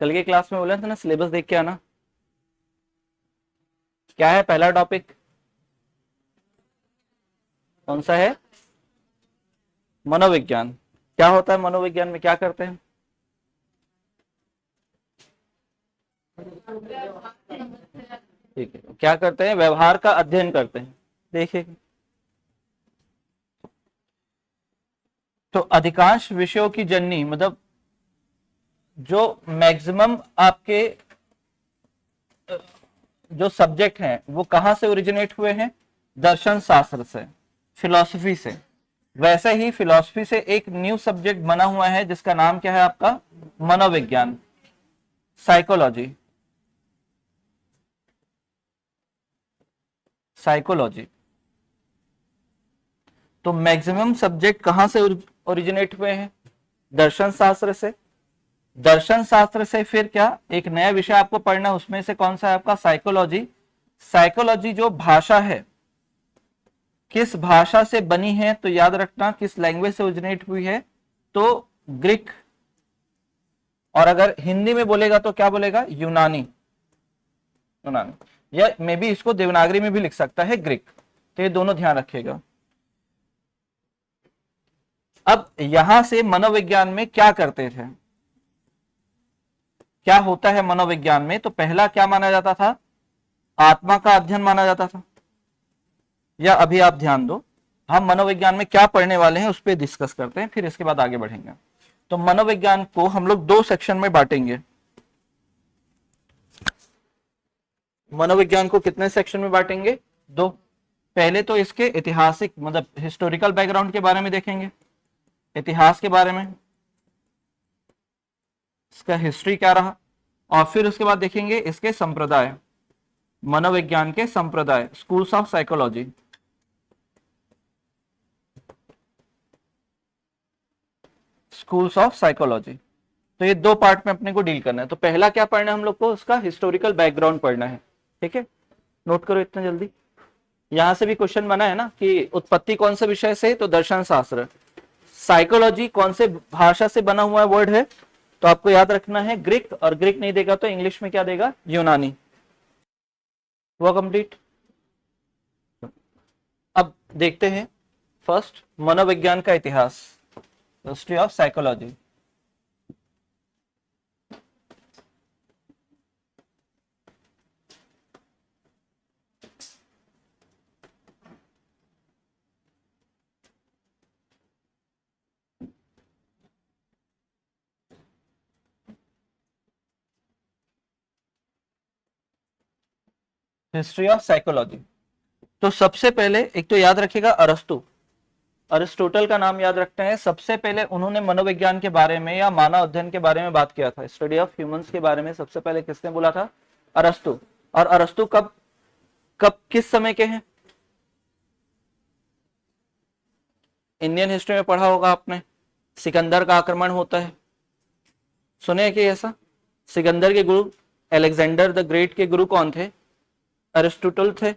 कल के क्लास में बोला था ना सिलेबस देख के आना। क्या है पहला टॉपिक, कौन सा है? मनोविज्ञान। क्या होता है मनोविज्ञान में, क्या करते हैं? ठीक है, क्या करते हैं? व्यवहार का अध्ययन करते हैं। देखिए, तो अधिकांश विषयों की जननी मतलब जो मैक्सिमम आपके जो सब्जेक्ट हैं वो कहां से ओरिजिनेट हुए हैं? दर्शन शास्त्र से, फिलॉसफी से। वैसे ही फिलॉसफी से एक न्यू सब्जेक्ट बना हुआ है जिसका नाम क्या है आपका? मनोविज्ञान, साइकोलॉजी। साइकोलॉजी। तो मैक्सिमम सब्जेक्ट कहां से ओरिजिनेट हुए हैं? दर्शन शास्त्र से। दर्शन शास्त्र से फिर क्या एक नया विषय आपको पढ़ना, उसमें से कौन सा है आपका? साइकोलॉजी। साइकोलॉजी जो भाषा है, किस भाषा से बनी है? तो याद रखना किस लैंग्वेज से ओरिजिनेट हुई है? तो ग्रीक। और अगर हिंदी में बोलेगा तो क्या बोलेगा? यूनानी। यूनानी या मे बी इसको देवनागरी में भी लिख सकता है, ग्रीक। तो ये दोनों ध्यान रखिएगा। अब यहां से मनोविज्ञान में क्या करते थे, क्या होता है मनोविज्ञान में? तो पहला क्या माना जाता था? आत्मा का अध्ययन माना जाता था। या अभी आप ध्यान दो, हम मनोविज्ञान में क्या पढ़ने वाले हैं उस पर डिस्कस करते हैं, फिर इसके बाद आगे बढ़ेंगे। तो मनोविज्ञान को हम लोग दो सेक्शन में बांटेंगे। मनोविज्ञान को कितने सेक्शन में बांटेंगे? दो। पहले तो इसके ऐतिहासिक मतलब हिस्टोरिकल बैकग्राउंड के बारे में देखेंगे, इतिहास के बारे में, इसका हिस्ट्री क्या रहा। और फिर उसके बाद देखेंगे इसके संप्रदाय, मनोविज्ञान के संप्रदाय, schools of psychology. Schools of psychology. तो ये दो पार्ट में अपने को डील करना है। तो पहला क्या पढ़ना है हम लोग को? उसका हिस्टोरिकल बैकग्राउंड पढ़ना है। ठीक है, नोट करो इतना जल्दी। यहां से भी क्वेश्चन बना है ना कि उत्पत्ति कौन से विषय से? तो दर्शन शास्त्र। साइकोलॉजी कौन से भाषा से बना हुआ वर्ड है? तो आपको याद रखना है ग्रीक, और ग्रीक नहीं देगा तो इंग्लिश में क्या देगा? यूनानी। वो कंप्लीट। अब देखते हैं फर्स्ट मनोविज्ञान का इतिहास, history of psychology. History of psychology. तो सबसे पहले एक तो याद रखिएगा अरस्तु, अरिस्टोटल का नाम याद रखते हैं। सबसे पहले उन्होंने मनोविज्ञान के बारे में या मानव अध्ययन के बारे में बात किया था, स्टडी ऑफ ह्यूमंस के बारे में सबसे पहले किसने बोला था? अरस्तु। और अरस्तु कब कब किस समय के हैं? इंडियन हिस्ट्री में पढ़ा होगा आपने, सिकंदर का आक्रमण होता है, सुने कि ऐसा? सिकंदर के गुरु अलेक्जेंडर द ग्रेट के गुरु कौन थे? अरिस्टोटल थे।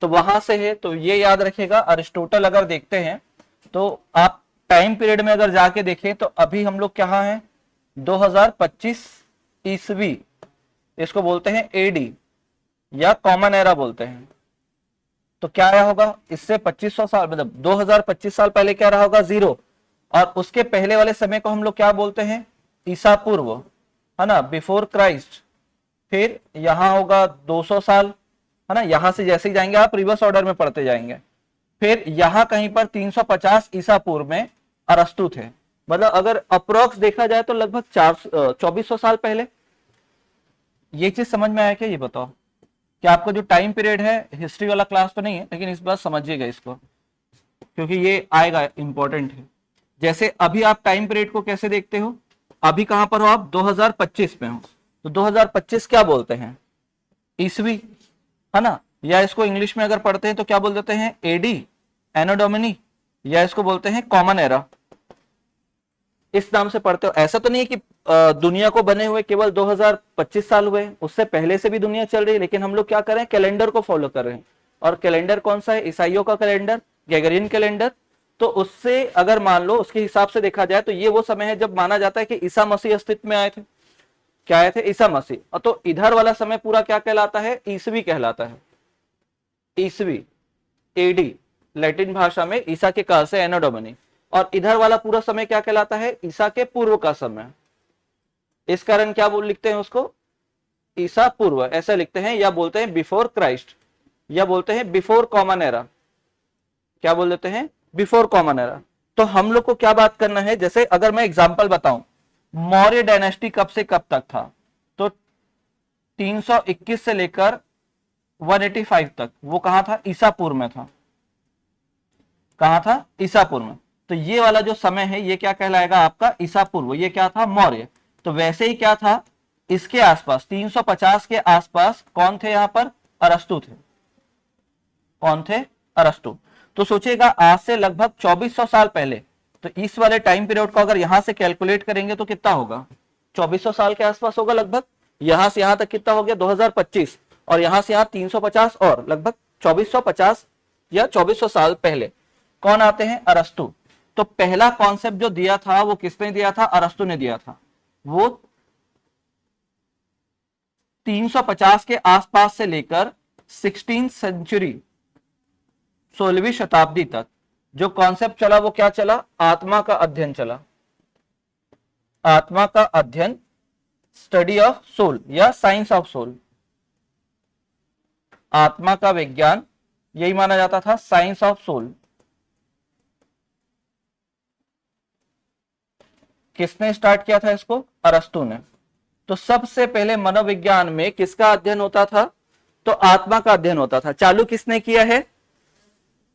तो वहां से है, तो ये याद रखेगा। अरिस्टोटल अगर देखते हैं तो आप टाइम पीरियड में अगर जाके देखें तो अभी हम लोग कहाँ हैं? 2025 ईस्वी। इसको बोलते हैं एडी या कॉमन एरा बोलते हैं। तो क्या रहा होगा इससे 2500 साल मतलब 2025 साल पहले क्या रहा होगा? जीरो। और उसके पहले वाले समय को हम लोग क्या बोलते हैं? ईसा पूर्व, है ना, बिफोर क्राइस्ट। फिर यहां होगा 200 साल, है ना। यहां से जैसे ही जाएंगे आप रिवर्स ऑर्डर में पढ़ते जाएंगे। फिर यहां कहीं पर 350 ईसा पूर्व में अरस्तु थे। मतलब अगर अप्रोक्स देखा जाए तो लगभग 2400 साल पहले। ये चीज समझ में आया क्या? ये बताओ कि आपको जो टाइम पीरियड है, हिस्ट्री वाला क्लास तो नहीं है लेकिन इस बार समझिएगा इसको, क्योंकि ये आएगा, इंपॉर्टेंट है। जैसे अभी आप टाइम पीरियड को कैसे देखते हो? अभी कहां पर हो आप? 2025 में हो। तो 2025 क्या बोलते हैं? ईसवी, है ना। या इसको इंग्लिश में अगर पढ़ते हैं तो क्या बोल देते हैं? एडी, एनो डोमिनी, या इसको बोलते हैं कॉमन एरा। इस नाम से पढ़ते हो। ऐसा तो नहीं है कि दुनिया को बने हुए केवल 2025 साल हुए, उससे पहले से भी दुनिया चल रही है, लेकिन हम लोग क्या कर रहे हैं? कैलेंडर को फॉलो कर रहे हैं। और कैलेंडर कौन सा है? ईसाइयों का कैलेंडर, ग्रेगोरियन कैलेंडर। तो उससे अगर मान लो उसके हिसाब से देखा जाए तो ये वो समय है जब माना जाता है कि ईसा मसीह अस्तित्व में आए थे। क्या आए थे? ईसा मसीह। और तो इधर वाला समय पूरा क्या कहलाता है? ईसवी कहलाता है। ईसवी, एडी, लैटिन भाषा में ईसा के काल से एनो डोमिनी। और इधर वाला पूरा समय क्या कहलाता है? ईसा के पूर्व का समय। इस कारण क्या बोल लिखते हैं उसको? ईसा पूर्व ऐसा लिखते हैं, या बोलते हैं बिफोर क्राइस्ट, या बोलते हैं बिफोर कॉमन एरा। क्या बोल देते हैं? Before common era. तो हम लोग को क्या बात करना है, जैसे अगर मैं एग्जांपल बताऊं, मौर्य डायनेस्टी कब से कब तक था? तो 321 से लेकर 185 तक वो कहां था? ईसापुर में था। कहां था? ईसापुर में। तो ये वाला जो समय है ये क्या कहलाएगा आपका? ईसापूर्व। ये क्या था? मौर्य। तो वैसे ही क्या था, इसके आसपास 350 के आसपास कौन थे यहां पर? अरस्तु थे। कौन थे? अरस्तु। तो सोचिएगा आज से लगभग 2400 साल पहले, तो इस वाले टाइम पीरियड को अगर यहां से कैलकुलेट करेंगे तो कितना होगा? 2400 साल के आसपास होगा लगभग। यहां से यहां तक कितना हो गया? 2025। और यहां से यहां 350 और लगभग 2450 या 2400 साल पहले कौन आते हैं? अरस्तु। तो पहला कॉन्सेप्ट जो दिया था वो किसने दिया था? अरस्तु ने दिया था। वो 350 के आसपास से लेकर 16th सेंचुरी, 16वीं शताब्दी तक जो कॉन्सेप्ट चला वो क्या चला? आत्मा का अध्ययन चला। आत्मा का अध्ययन, स्टडी ऑफ सोल या साइंस ऑफ सोल। आत्मा का विज्ञान, यही माना जाता था साइंस ऑफ सोल। किसने स्टार्ट किया था इसको? अरस्तु ने। तो सबसे पहले मनोविज्ञान में किसका अध्ययन होता था? तो आत्मा का अध्ययन होता था। चालू किसने किया है?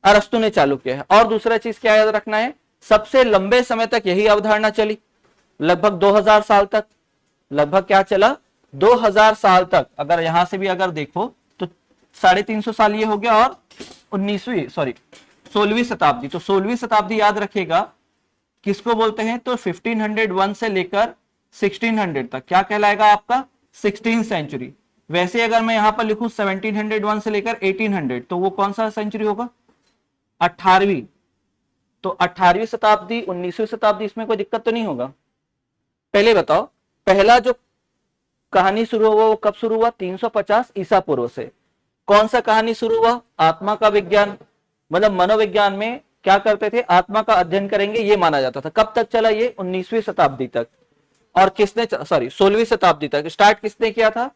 अरस्तु ने चालू किया है। और दूसरा चीज क्या याद रखना है, सबसे लंबे समय तक यही अवधारणा चली, लगभग 2000 साल तक। लगभग क्या चला? 2000 साल तक। अगर यहां से भी अगर देखो तो 350 साल ये हो गया, और 16वीं शताब्दी। तो 16वीं शताब्दी याद रखेगा किसको बोलते हैं? तो 1501 से लेकर 1600 तक क्या कहलाएगा आपका? 16th century. वैसे अगर मैं यहां पर लिखूं 1701 से लेकर 1800, तो वो कौन सा सेंचुरी होगा? 18वीं। तो 18वीं शताब्दी, 19वीं शताब्दी, इसमें कोई दिक्कत तो नहीं होगा? पहले बताओ, पहला जो कहानी शुरू हुआ वो कब शुरू हुआ? 350 ईसा पूर्व से। कौन सा कहानी शुरू हुआ? आत्मा का विज्ञान। मतलब मनोविज्ञान में क्या करते थे? आत्मा का अध्ययन करेंगे, ये माना जाता था। कब तक चला ये? 19वीं शताब्दी तक। और किसने, 16वीं शताब्दी तक स्टार्ट किसने किया था?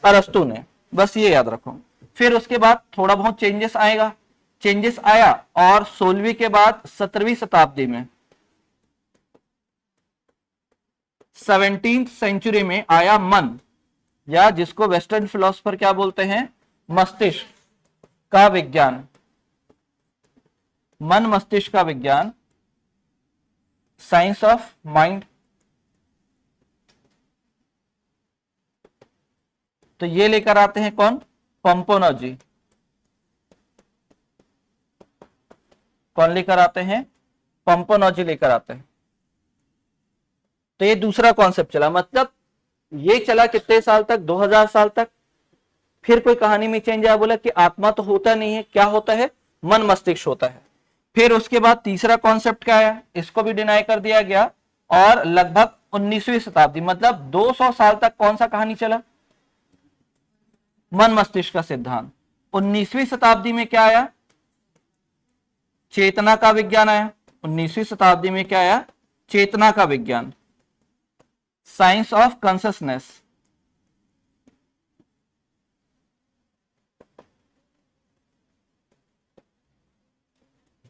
अरस्तु ने। बस ये याद रखो। फिर उसके बाद थोड़ा बहुत चेंजेस आएगा। चेंजेस आया, और 16वीं के बाद 17वीं शताब्दी में, 17th सेंचुरी में आया मन, या जिसको वेस्टर्न फिलोसफर क्या बोलते हैं? मस्तिष्क का विज्ञान। मन मस्तिष्क का विज्ञान, साइंस ऑफ माइंड। तो ये लेकर आते हैं कौन? पंपोनोजी। कौन लेकर आते हैं? पंपोनोजी लेकर आते हैं। तो ये दूसरा कॉन्सेप्ट चला। मतलब ये चला कितने साल तक? 2000 साल तक। फिर कोई कहानी में चेंज आया, बोला कि आत्मा तो होता नहीं है, क्या होता है? मन मस्तिष्क होता है। फिर उसके बाद तीसरा कॉन्सेप्ट क्या आया? इसको भी डिनाई कर दिया गया। और लगभग 19वीं शताब्दी, मतलब 200 साल तक कौन सा कहानी चला? मन मस्तिष्क का सिद्धांत। 19वीं शताब्दी में क्या आया? चेतना का विज्ञान आया। 19वीं शताब्दी में क्या आया? चेतना का विज्ञान, साइंस ऑफ कॉन्शसनेस।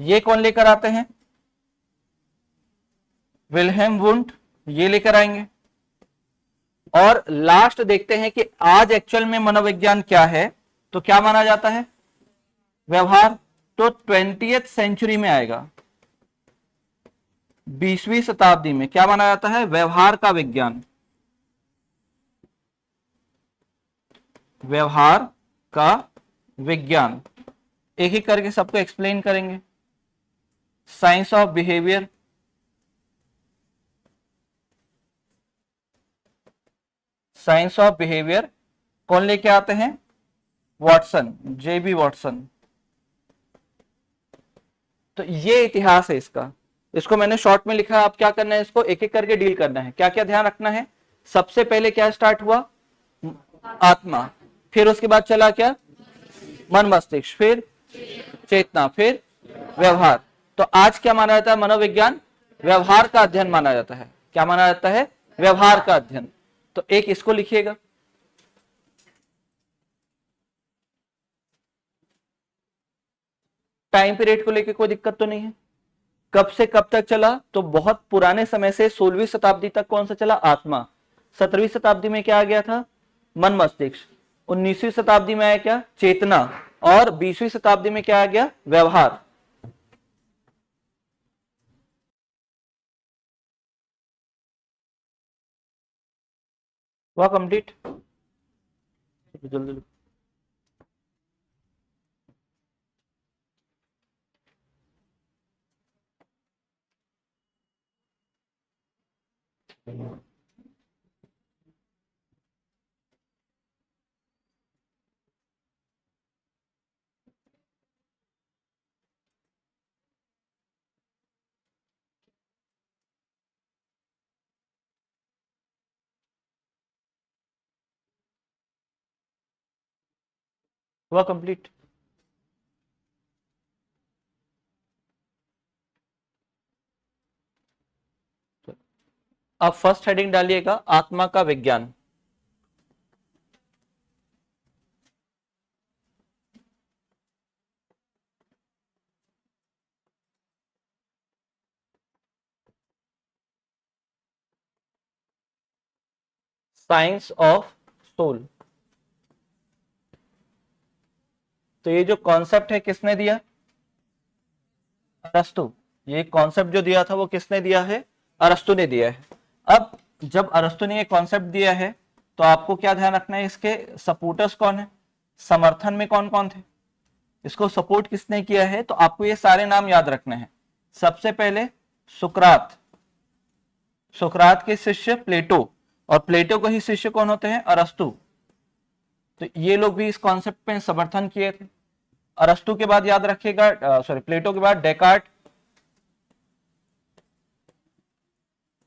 ये कौन लेकर आते हैं? विल्हेम वुंट, ये लेकर आएंगे। और लास्ट देखते हैं कि आज एक्चुअल में मनोविज्ञान क्या है। तो क्या माना जाता है? व्यवहार। तो 20th सेंचुरी में आएगा, 20वीं शताब्दी में क्या माना जाता है? व्यवहार का विज्ञान। व्यवहार का विज्ञान। एक एक करके सबको एक्सप्लेन करेंगे। Science of behaviour, science of behaviour कौन लेके आते हैं? वॉटसन, जेबी वॉटसन। तो ये इतिहास है इसका। इसको मैंने शॉर्ट में लिखा है, आप क्या करना है? इसको एक एक करके डील करना है। क्या क्या ध्यान रखना है? सबसे पहले क्या स्टार्ट हुआ? आत्मा, फिर उसके बाद चला क्या? मन मस्तिष्क, फिर चेतना, फिर व्यवहार। तो आज क्या माना जाता है? मनोविज्ञान व्यवहार का अध्ययन माना जाता है। क्या माना जाता है? व्यवहार का अध्ययन। तो एक इसको लिखिएगा। टाइम पीरियड को लेकर कोई दिक्कत तो नहीं है? कब से कब तक चला? तो बहुत पुराने समय से 16वीं शताब्दी तक कौन सा चला? आत्मा। 17वीं शताब्दी में क्या आ गया था? मन मस्तिष्क। 19वीं शताब्दी में आया क्या? चेतना। और 20वीं शताब्दी में क्या आ गया? व्यवहार। हुआ कंप्लीट? जल्दी। हुआ कंप्लीट? अब फर्स्ट हेडिंग डालिएगा, आत्मा का विज्ञान। Science of soul. तो ये जो कॉन्सेप्ट है किसने दिया? अरस्तु। ये कॉन्सेप्ट जो दिया था वो किसने दिया है? अरस्तु ने दिया है। अब जब अरस्तु ने ये कॉन्सेप्ट दिया है तो आपको क्या ध्यान रखना है? इसके सपोर्टर्स कौन है, समर्थन में कौन कौन थे, इसको सपोर्ट किसने किया है? तो आपको ये सारे नाम याद रखने हैं। सबसे पहले सुकरात, सुकरात के शिष्य प्लेटो, और प्लेटो के ही शिष्य कौन होते हैं? अरस्तु। तो ये लोग भी इस कॉन्सेप्ट पे समर्थन किए थे। अरस्तु के बाद याद रखिएगा, सॉरी, प्लेटो के बाद डेकार्ट,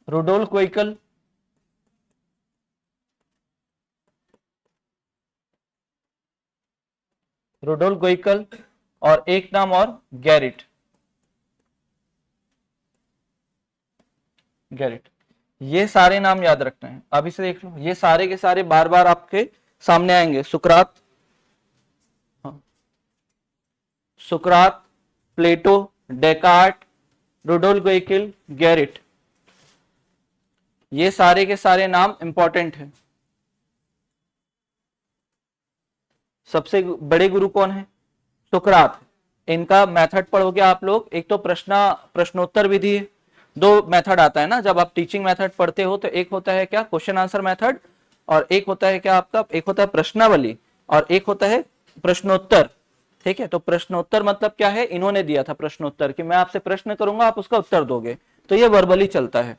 रुडोल्फ गोइकल, रुडोल्फ गोइकल, और एक नाम और गैरिट, गैरिट। ये सारे नाम याद रखते हैं। अभी से देख लो, ये सारे के सारे बार बार आपके सामने आएंगे। सुकरात, हाँ, सुकरात, प्लेटो, डेकार्ट, रुडोल्फ गोइकल, गैरिट, ये सारे के सारे नाम इंपॉर्टेंट हैं। सबसे बड़े गुरु कौन है? सुकरात। इनका मेथड पढ़ोगे आप लोग, एक तो प्रश्नोत्तर विधि, दो मेथड आता है ना जब आप टीचिंग मेथड पढ़ते हो। तो एक होता है क्या? क्वेश्चन आंसर मेथड, और एक होता है क्या आपका? एक होता है प्रश्नावली, और एक होता है प्रश्नोत्तर। ठीक है, तो प्रश्नोत्तर मतलब क्या है? इन्होंने दिया था प्रश्नोत्तर कि मैं आपसे प्रश्न करूंगा, आप उसका उत्तर दोगे, तो ये वर्बली चलता है।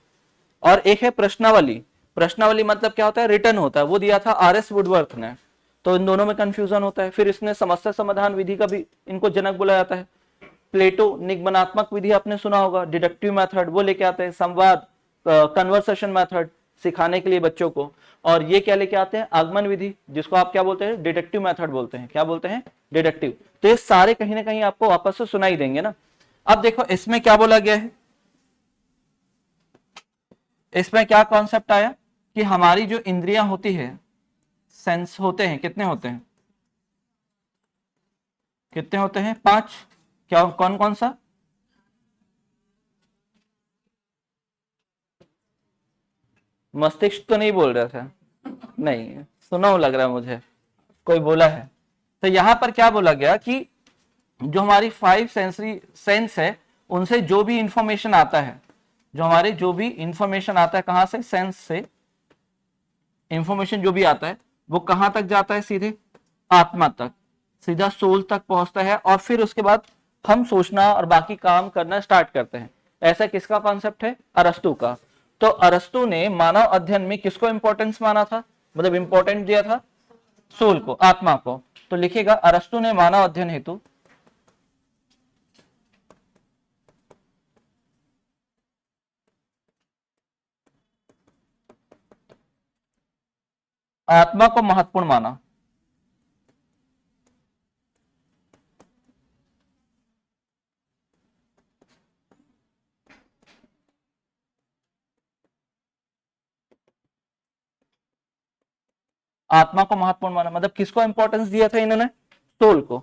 और एक है प्रश्नावली। प्रश्नावली मतलब क्या होता है? रिटर्न होता है, वो दिया था आर एस वुडवर्थ ने। तो इन दोनों में कंफ्यूजन होता है। फिर इसने समस्या समाधान विधि का भी इनको जनक बुलाया जाता है। प्लेटो निगमनात्मक विधि आपने सुना होगा, डिडक्टिव मेथड, वो लेके आते हैं। संवाद, कन्वर्सेशन मेथड, सिखाने के लिए बच्चों को। और ये क्या लेके आते हैं? आगमन विधि, जिसको आप क्या बोलते हैं? डिडक्टिव मेथड बोलते हैं। क्या बोलते हैं? डिडक्टिव। तो ये सारे कहीं ना कहीं आपको वापस से सुनाई देंगे ना। अब देखो इसमें क्या बोला गया है, इसमें क्या कॉन्सेप्ट आया कि हमारी जो इंद्रियां होती है, सेंस होते हैं, कितने होते हैं? कितने होते हैं? 5। क्या, कौन कौन सा? मस्तिष्क तो नहीं बोल रहा था, नहीं सुना हो लग रहा है मुझे, कोई बोला है। तो यहां पर क्या बोला गया कि जो हमारी 5 सेंसरी सेंस है, उनसे जो भी इंफॉर्मेशन आता है, जो हमारे जो भी इंफॉर्मेशन आता है, कहां से? सेंस से इंफॉर्मेशन जो भी आता है वो कहां तक जाता है? सीधे आत्मा तक, सीधा सोल तक पहुंचता है। और फिर उसके बाद हम सोचना और बाकी काम करना स्टार्ट करते हैं। ऐसा किसका कॉन्सेप्ट है? अरस्तु का। तो अरस्तु ने मानव अध्ययन में किसको इंपॉर्टेंस माना था, मतलब इंपॉर्टेंट दिया था? सोल को, आत्मा को। तो लिखेगा अरस्तु ने मानव अध्ययन हेतु आत्मा को महत्वपूर्ण माना। आत्मा को महत्वपूर्ण माना मतलब किसको इंपॉर्टेंस दिया था इन्होंने? सोल को।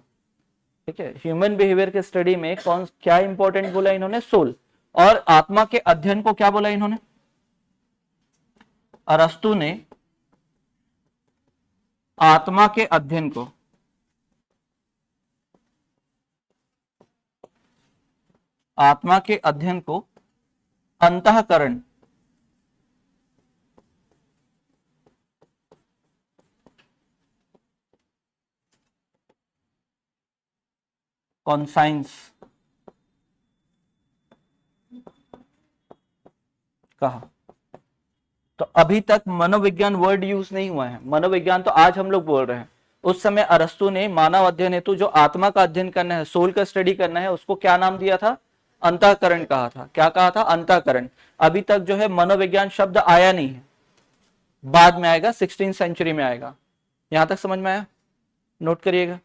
ठीक है, ह्यूमन बिहेवियर के स्टडी में कौन क्या इंपॉर्टेंट बोला इन्होंने? सोल। और आत्मा के अध्ययन को क्या बोला इन्होंने? अरस्तु ने आत्मा के अध्ययन को अंतःकरण कॉन्साइंस कहा। तो अभी तक मनोविज्ञान वर्ड यूज नहीं हुआ है, मनोविज्ञान तो आज हम लोग बोल रहे हैं। उस समय अरस्तु ने मानव अध्ययन हेतु जो आत्मा का अध्ययन करना है, सोल का स्टडी करना है, उसको क्या नाम दिया था? अंतःकरण कहा था। क्या कहा था? अंतःकरण। अभी तक जो है मनोविज्ञान शब्द आया नहीं है, बाद में आएगा, 16वीं सेंचुरी में आएगा। यहां तक समझ में आया? नोट करिएगा।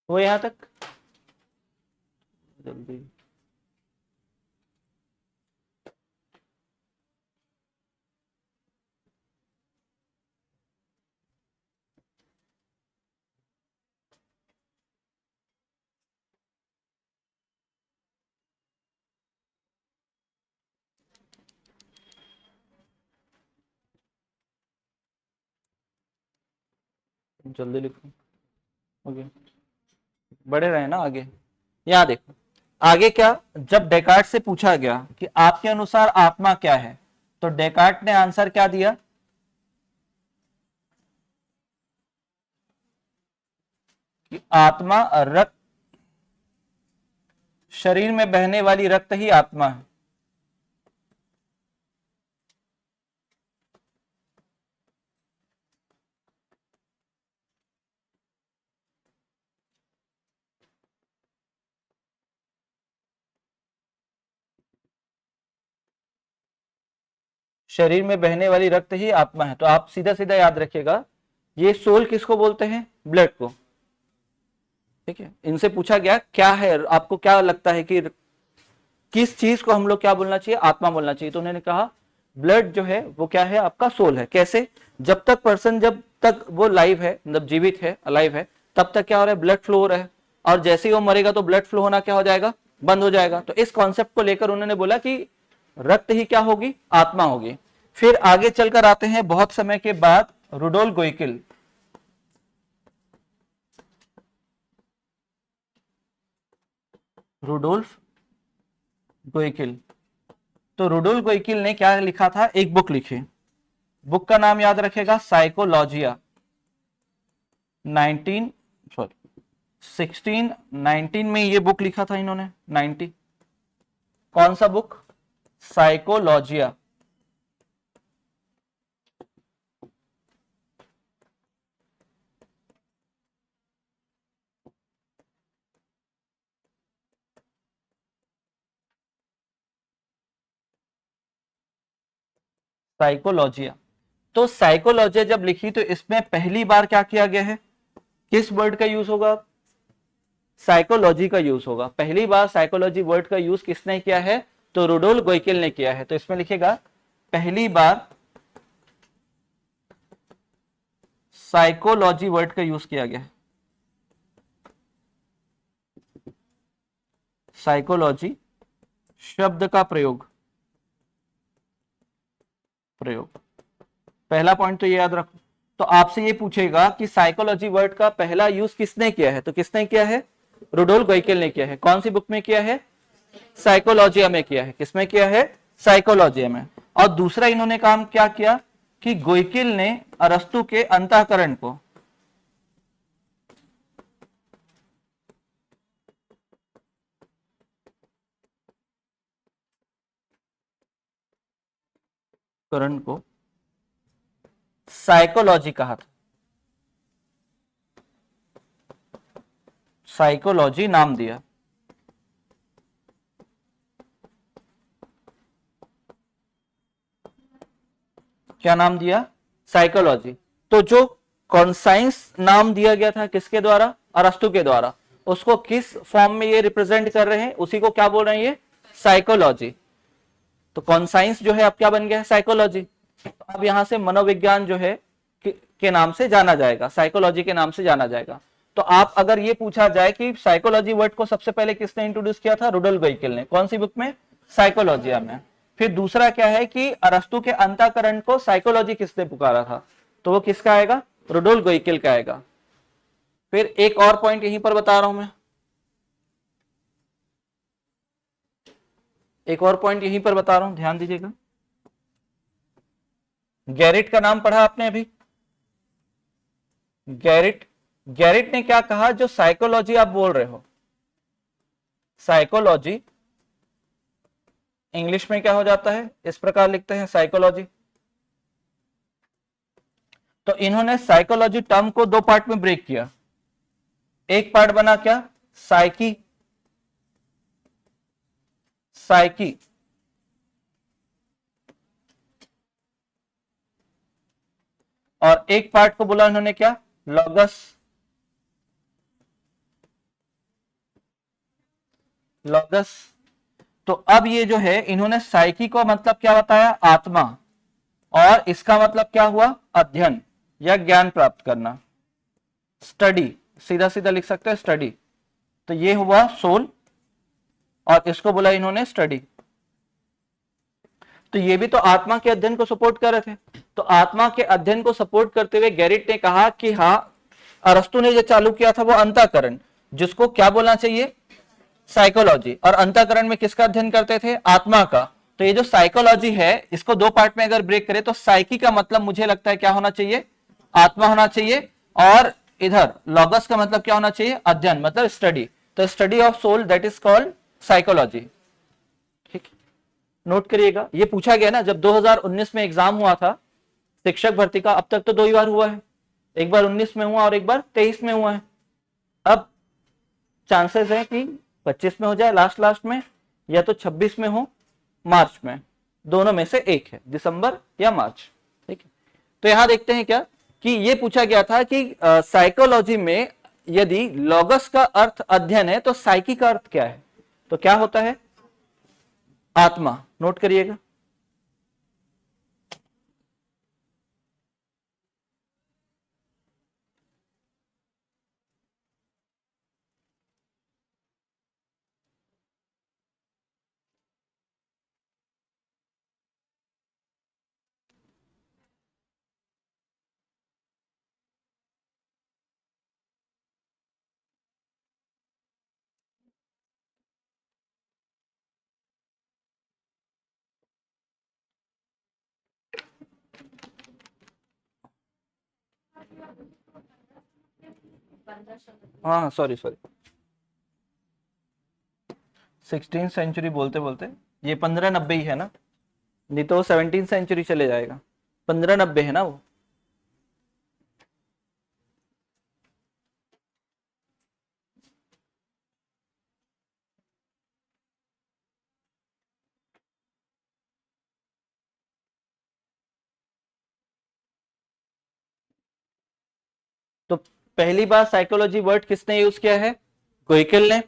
वो यहां तक जल्दी जल्दी लिखो। ओके, बढ़े रहे ना आगे। यहां देखो आगे क्या, जब डेकार्ट से पूछा गया कि आपके अनुसार आत्मा क्या है, तो डेकार्ट ने आंसर क्या दिया? कि आत्मा रक्त, शरीर में बहने वाली रक्त ही आत्मा है। शरीर में बहने वाली रक्त ही आत्मा है। तो आप सीधा सीधा याद रखिएगा, ये सोल किसको बोलते हैं? ब्लड को। ठीक है, इनसे पूछा गया क्या है, आपको क्या लगता है कि किस चीज को हम लोग क्या बोलना चाहिए? आत्मा बोलना चाहिए। तो उन्होंने कहा ब्लड जो है वो क्या है? आपका सोल है। कैसे? जब तक पर्सन, जब तक वो लाइव है, मतलब जीवित है, अलाइव है, तब तक क्या हो रहा है? ब्लड फ्लो हो रहा है। और जैसे ही वो मरेगा तो ब्लड फ्लो होना क्या हो जाएगा? बंद हो जाएगा। तो इस कॉन्सेप्ट को लेकर उन्होंने बोला कि रक्त ही क्या होगी? आत्मा होगी। फिर आगे चलकर आते हैं बहुत समय के बाद रुडोल्फ गोइकिल। रुडोल्फ गोइकिल। तो रुडोल्फ गोइकिल ने क्या लिखा था? एक बुक लिखी। बुक का नाम याद रखेगा, साइकोलॉजिया। 19 सॉरी 1619 में ये बुक लिखा था इन्होंने। 90 कौन सा बुक? साइकोलॉजिया। साइकोलॉजिया। तो साइकोलॉजिया जब लिखी तो इसमें पहली बार क्या किया गया है? किस वर्ड का यूज होगा? साइकोलॉजी का यूज होगा। पहली बार साइकोलॉजी वर्ड का यूज किसने किया है? तो रुडोल्फ गोइकिल ने किया है। तो इसमें लिखेगा पहली बार साइकोलॉजी वर्ड का यूज किया गया है। साइकोलॉजी शब्द का प्रयोग। पहला पॉइंट तो ये याद रखो। तो आपसे ये पूछेगा कि साइकोलॉजी वर्ड का पहला यूज किसने किया है, तो किसने किया है, रुडोल्फ गोइकेल ने किया है। कौन सी बुक में किया है, साइकोलॉजिया में किया है। किसमें किया है, साइकोलॉजिया में। और दूसरा इन्होंने काम क्या किया कि गोइकेल ने अरस्तु के अंतःकरण को साइकोलॉजी कहा था, साइकोलॉजी नाम दिया। क्या नाम दिया, साइकोलॉजी। तो जो कॉन्साइंस नाम दिया गया था किसके द्वारा, अरस्तु के द्वारा, उसको किस फॉर्म में ये रिप्रेजेंट कर रहे हैं, उसी को क्या बोल रहे हैं, ये साइकोलॉजी। तो कॉन्साइंस जो है अब क्या बन गया है, साइकोलॉजी। तो अब यहां से मनोविज्ञान जो है के नाम से जाना जाएगा, साइकोलॉजी के नाम से जाना जाएगा। तो आप अगर ये पूछा जाए कि साइकोलॉजी वर्ड को सबसे पहले किसने इंट्रोड्यूस किया था, रुडोल्फ गोइकेल ने। कौन सी बुक में, साइकोलॉजिया में। फिर दूसरा क्या है कि अरस्तु के अंतःकरण को साइकोलॉजी किसने पुकारा था, तो वो किसका आएगा, रुडोल्फ गोइकेल का आएगा। फिर एक और पॉइंट यहीं पर बता रहा हूं मैं, एक और पॉइंट यहीं पर बता रहा हूं, ध्यान दीजिएगा। गैरिट का नाम पढ़ा आपने अभी, गैरिट ने क्या कहा, जो साइकोलॉजी आप बोल रहे हो, साइकोलॉजी इंग्लिश में क्या हो जाता है, इस प्रकार लिखते हैं साइकोलॉजी। तो इन्होंने साइकोलॉजी टर्म को दो पार्ट में ब्रेक किया। एक पार्ट बना क्या, साइकी, साइकी, और एक पार्ट को बोला इन्होंने क्या, लॉगस, लॉगस। तो अब ये जो है इन्होंने साइकी को मतलब क्या बताया, आत्मा, और इसका मतलब क्या हुआ, अध्ययन या ज्ञान प्राप्त करना, स्टडी, सीधा सीधा लिख सकते हैं स्टडी। तो ये हुआ सोल, और इसको बोला इन्होंने स्टडी। तो ये भी तो आत्मा के अध्ययन को सपोर्ट कर रहे थे। तो आत्मा के अध्ययन को सपोर्ट करते हुए गैरिट ने कहा कि हाँ, अरस्तु ने जो चालू किया था वो अंतःकरण, जिसको क्या बोलना चाहिए, साइकोलॉजी। और अंतःकरण में किसका अध्ययन करते थे, आत्मा का। तो ये जो साइकोलॉजी है, इसको दो पार्ट में अगर ब्रेक करें तो साइकी का मतलब मुझे लगता है क्या होना चाहिए, आत्मा होना चाहिए, और इधर लॉगस का मतलब क्या होना चाहिए, अध्ययन, मतलब स्टडी। तो study of soul, that is called psychology. ठीक, नोट करिएगा। ये पूछा गया ना, जब 2019 में एग्जाम हुआ था शिक्षक भर्ती का, अब तक तो दो ही बार हुआ है, एक बार 19 में हुआ और एक बार 23 में हुआ है। अब चांसेस है कि 25 में हो जाए लास्ट में, या तो 26 में हो, मार्च में, दोनों में से एक है, दिसंबर या मार्च। ठीक है, तो यहां देखते हैं क्या कि ये पूछा गया था कि साइकोलॉजी में यदि लॉगस का अर्थ अध्ययन है तो साइकी का अर्थ क्या है, तो क्या होता है, आत्मा। नोट करिएगा। हाँ सॉरी 16 सेंचुरी बोलते बोलते ये 1590 ही है ना, नहीं तो 17 सेंचुरी चले जाएगा। 1590 है ना वो। तो पहली बार साइकोलॉजी वर्ड किसने यूज किया है, गोइकेल ने।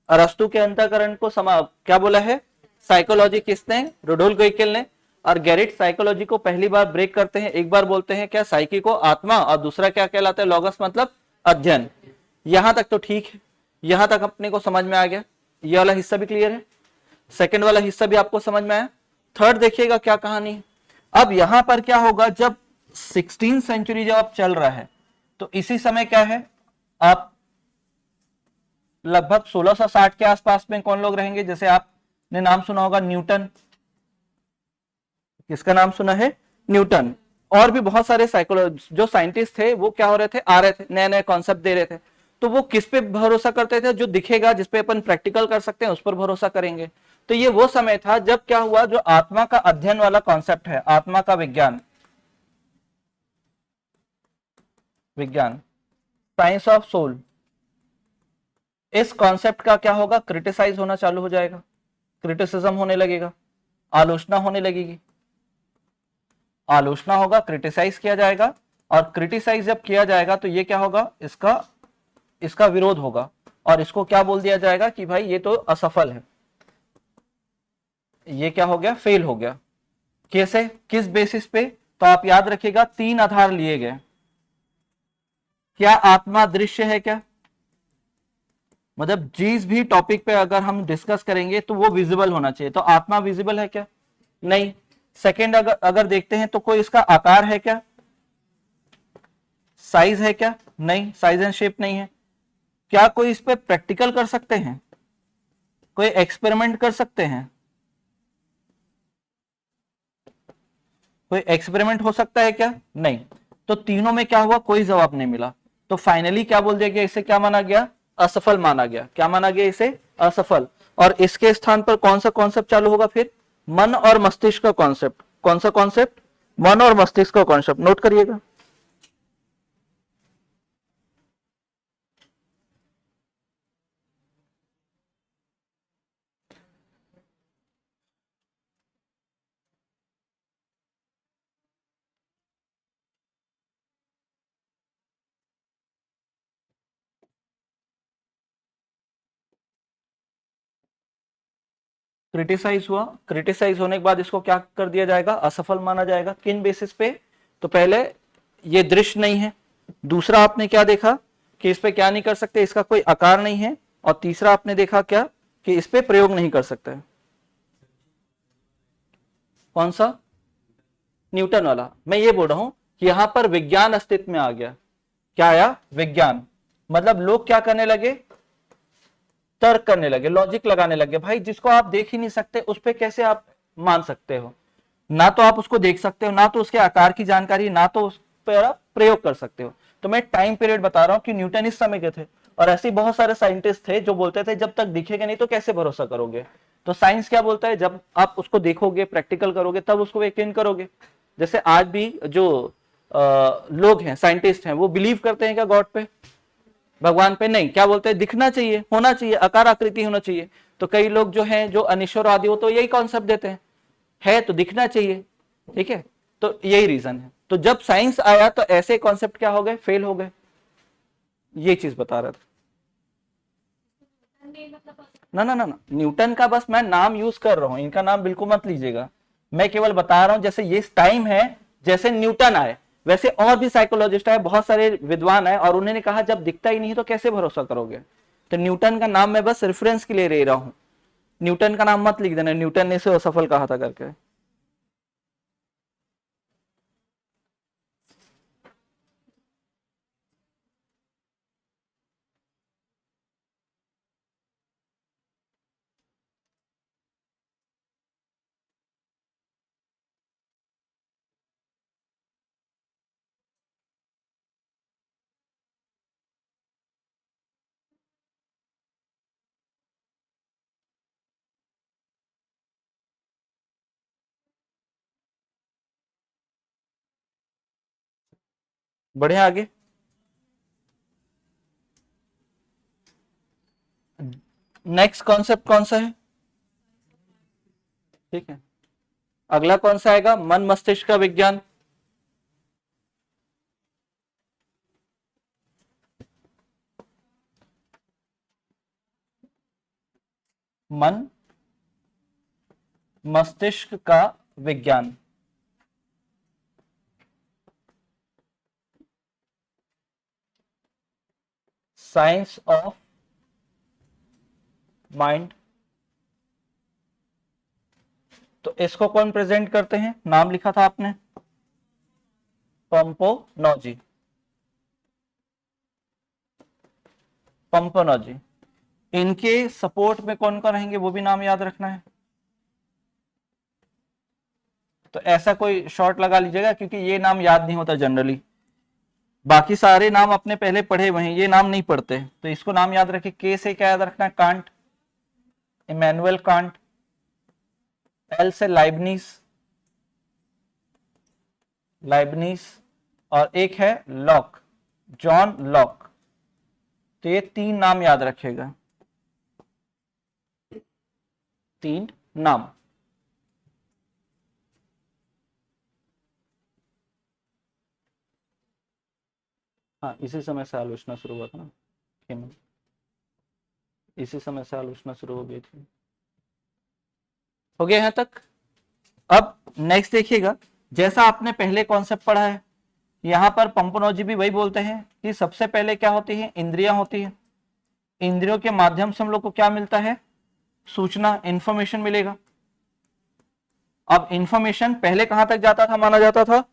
अरस्तु के अंतःकरण को क्या बोला है, साइकोलॉजी किसने, रुडोल्फ गोइकेल ने। और गैरिट साइकोलॉजी को पहली बार ब्रेक करते हैं, एक बार बोलते हैं क्या, साइकी को आत्मा, और दूसरा क्या कहलाता है, लॉगस मतलब अध्ययन। यहां तक तो ठीक है, यहां तक अपने को समझ में आ गया, ये वाला हिस्सा भी क्लियर है, सेकंड वाला हिस्सा भी आपको समझ में आया। थर्ड देखिएगा क्या कहानी है। अब यहां पर क्या होगा, जब 16th सेंचुरी जब आप चल रहा है तो इसी समय क्या है, आप लगभग 1660 के आसपास में कौन लोग रहेंगे, जैसे आपने नाम सुना होगा न्यूटन, किसका नाम सुना है, न्यूटन। और भी बहुत सारे जो साइंटिस्ट थे वो क्या हो रहे थे, आ रहे थे, नए नए कॉन्सेप्ट दे रहे थे। तो वो किस पे भरोसा करते थे, जो दिखेगा, जिसपे अपन प्रैक्टिकल कर सकते हैं उस पर भरोसा करेंगे। तो ये वो समय था जब क्या हुआ, जो आत्मा का अध्ययन वाला कॉन्सेप्ट है, आत्मा का विज्ञान, विज्ञान, साइंस ऑफ सोल, इस कॉन्सेप्ट का क्या होगा, क्रिटिसाइज होना चालू हो जाएगा, क्रिटिसिज्म होने लगेगा, आलोचना होने लगेगी, आलोचना होगा, क्रिटिसाइज किया जाएगा। और क्रिटिसाइज जब किया जाएगा तो ये क्या होगा, इसका विरोध होगा और इसको क्या बोल दिया जाएगा कि भाई ये तो असफल है, ये क्या हो गया, फेल हो गया। कैसे, किस बेसिस पे, तो आप याद रखिएगा 3 आधार लिए गए। क्या आत्मा दृश्य है क्या, मतलब जिस भी टॉपिक पे अगर हम डिस्कस करेंगे तो वो विजिबल होना चाहिए, तो आत्मा विजिबल है क्या, नहीं। सेकंड, अगर देखते हैं तो कोई इसका आकार है क्या, साइज है क्या, नहीं, साइज एंड शेप नहीं है। क्या कोई इस पे प्रैक्टिकल कर सकते हैं, कोई एक्सपेरिमेंट कर सकते हैं, कोई एक्सपेरिमेंट हो सकता है क्या, नहीं। तो तीनों में क्या हुआ, कोई जवाब नहीं मिला। तो फाइनली क्या बोल दिया गया, इसे क्या माना गया, असफल माना गया। क्या माना गया, इसे असफल। और इसके स्थान पर कौन सा कॉन्सेप्ट चालू होगा फिर, मन और मस्तिष्क का कॉन्सेप्ट। कौन सा कॉन्सेप्ट, मन और मस्तिष्क का कॉन्सेप्ट, नोट करिएगा। क्रिटिसाइज हुआ, क्रिटिसाइज होने के बाद इसको क्या कर दिया जाएगा, असफल माना जाएगा। किन बेसिस पे, तो पहले ये दृश्य नहीं है, दूसरा आपने क्या देखा कि इस पे क्या नहीं कर सकते, इसका कोई आकार नहीं है, और तीसरा आपने देखा क्या कि इस पे प्रयोग नहीं कर सकते। कौन सा, न्यूटन वाला। मैं ये बोल रहा हूं कि यहां पर विज्ञान अस्तित्व में आ गया। क्या आया, विज्ञान। मतलब लोग क्या करने लगे, तर्क करने लगे, लॉजिक लगाने लगे। भाई जिसको आप देख ही नहीं सकते उस पर कैसे आप मान सकते हो, ना तो आप उसको देख सकते हो, ना तो उसके आकार की जानकारी, ना तो उस पर आप प्रयोग कर सकते हो। तो मैं टाइम पीरियड बता रहा हूं कि न्यूटन इस समय के थे, और ऐसे बहुत सारे साइंटिस्ट थे जो बोलते थे जब तक दिखेगा नहीं तो कैसे भरोसा करोगे। तो साइंस क्या बोलता है, जब आप उसको देखोगे, प्रैक्टिकल करोगे, तब उसको यकीन करोगे। जैसे आज भी जो लोग हैं, साइंटिस्ट हैं, वो बिलीव करते हैं क्या गॉड पे, भगवान पे, नहीं। क्या बोलते हैं, दिखना चाहिए, होना चाहिए, आकार आकृति होना चाहिए। तो कई लोग जो हैं, जो अनिश्वरवादी हो, तो यही कॉन्सेप्ट देते हैं, है तो दिखना चाहिए, ठीक है। तो यही रीजन है। तो जब साइंस आया तो ऐसे कॉन्सेप्ट क्या हो गए, फेल हो गए। ये चीज बता रहा था। ना ना ना ना, न्यूटन का बस मैं नाम यूज कर रहा हूं, इनका नाम बिल्कुल मत लीजिएगा। मैं केवल बता रहा हूं, जैसे ये टाइम है, जैसे न्यूटन आए वैसे और भी साइकोलॉजिस्ट आए, बहुत सारे विद्वान आए, और उन्होंने कहा जब दिखता ही नहीं तो कैसे भरोसा करोगे। तो न्यूटन का नाम मैं बस रेफरेंस के लिए ले रहा हूं, न्यूटन का नाम मत लिख देना, न्यूटन ने इसे असफल कहा था करके। बढ़िया, आगे नेक्स्ट कॉन्सेप्ट कौन सा है, ठीक है। अगला कौन सा आएगा, मन मस्तिष्क का विज्ञान। मन मस्तिष्क का विज्ञान, साइंस ऑफ माइंड। तो इसको कौन प्रेजेंट करते हैं, नाम लिखा था आपने, पंपोनॉजी, पंपोनॉजी। इनके सपोर्ट में कौन कौन रहेंगे वो भी नाम याद रखना है। तो ऐसा कोई शॉर्ट लगा लीजिएगा क्योंकि ये नाम याद नहीं होता जनरली, बाकी सारे नाम अपने पहले पढ़े हुए हैं, ये नाम नहीं पढ़ते, तो इसको नाम याद रखे। के से क्या याद रखना है? Can't, Immanuel Kant. एल से लाइबनीज, लाइबनीज। और एक है लॉक, जॉन लॉक। तो ये 3 नाम याद रखेगा, 3 नाम। हाँ, इसी समय से आलोचना शुरू हुआ था ना, इसी समय से आलोचना शुरू हो गई थी। हो गया यहाँ तक। अब नेक्स्ट देखिएगा, जैसा आपने पहले कॉन्सेप्ट पढ़ा है, यहां पर पंपोनॉजी भी वही बोलते हैं कि सबसे पहले क्या होती है? इंद्रियां होती है। इंद्रियों के माध्यम से हम लोग को क्या मिलता है? सूचना, इंफॉर्मेशन मिलेगा। अब इंफॉर्मेशन पहले कहां तक जाता था? माना जाता था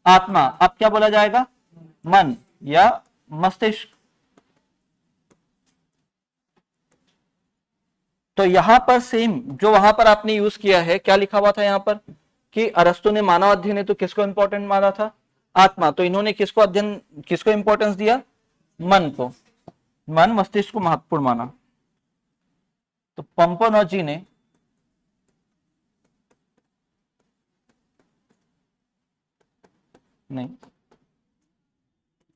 आत्मा, अब क्या बोला जाएगा? मन या मस्तिष्क। तो यहां पर सेम जो वहां पर आपने यूज किया है, क्या लिखा हुआ था यहां पर कि अरस्तु ने मानव अध्ययन है तो किसको इंपॉर्टेंट माना था? आत्मा। तो इन्होंने किसको अध्ययन, किसको इंपॉर्टेंस दिया? मन को, मन मस्तिष्क को महत्वपूर्ण माना। तो पंपोनॉजी ने नहीं,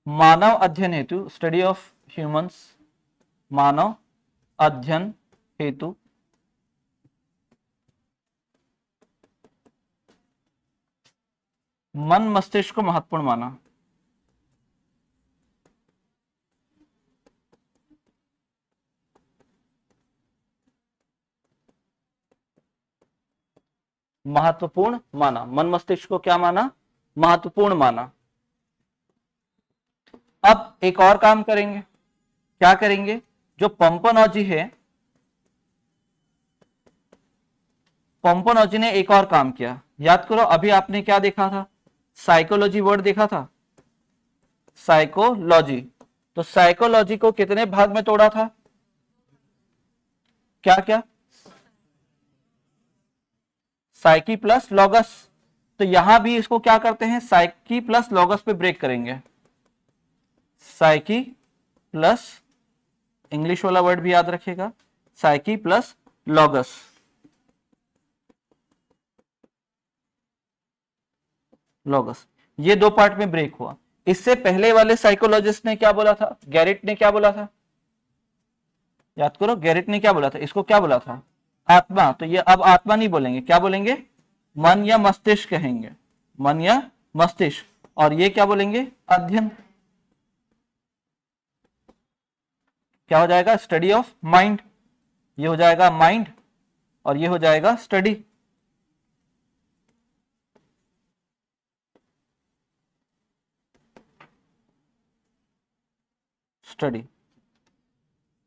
मानव अध्ययन हेतु, स्टडी ऑफ ह्यूमंस, मानव अध्ययन हेतु मन मस्तिष्क को महत्वपूर्ण माना। महत्वपूर्ण माना, मन मस्तिष्क को क्या माना? महत्वपूर्ण माना। अब एक और काम करेंगे, क्या करेंगे? जो पंपोनॉजी है, पंपोनॉजी ने एक और काम किया, याद करो अभी आपने क्या देखा था? साइकोलॉजी वर्ड देखा था, साइकोलॉजी। तो साइकोलॉजी को कितने भाग में तोड़ा था? क्या क्या? Psyche plus logos. तो यहां भी इसको क्या करते हैं? साइकी प्लस लॉगस पे ब्रेक करेंगे। साइकी प्लस, इंग्लिश वाला वर्ड भी याद रखिएगा, साइकी प्लस लॉगस। लॉगस, ये 2 पार्ट में ब्रेक हुआ। इससे पहले वाले साइकोलॉजिस्ट ने क्या बोला था? गैरिट ने क्या बोला था? याद करो, गैरिट ने क्या बोला था? इसको क्या बोला था? आत्मा। तो ये अब आत्मा नहीं बोलेंगे, क्या बोलेंगे? मन या मस्तिष्क कहेंगे, मन या मस्तिष्क। और ये क्या बोलेंगे? अध्ययन। क्या हो जाएगा? Study of mind. ये हो जाएगा माइंड और ये हो जाएगा स्टडी, स्टडी।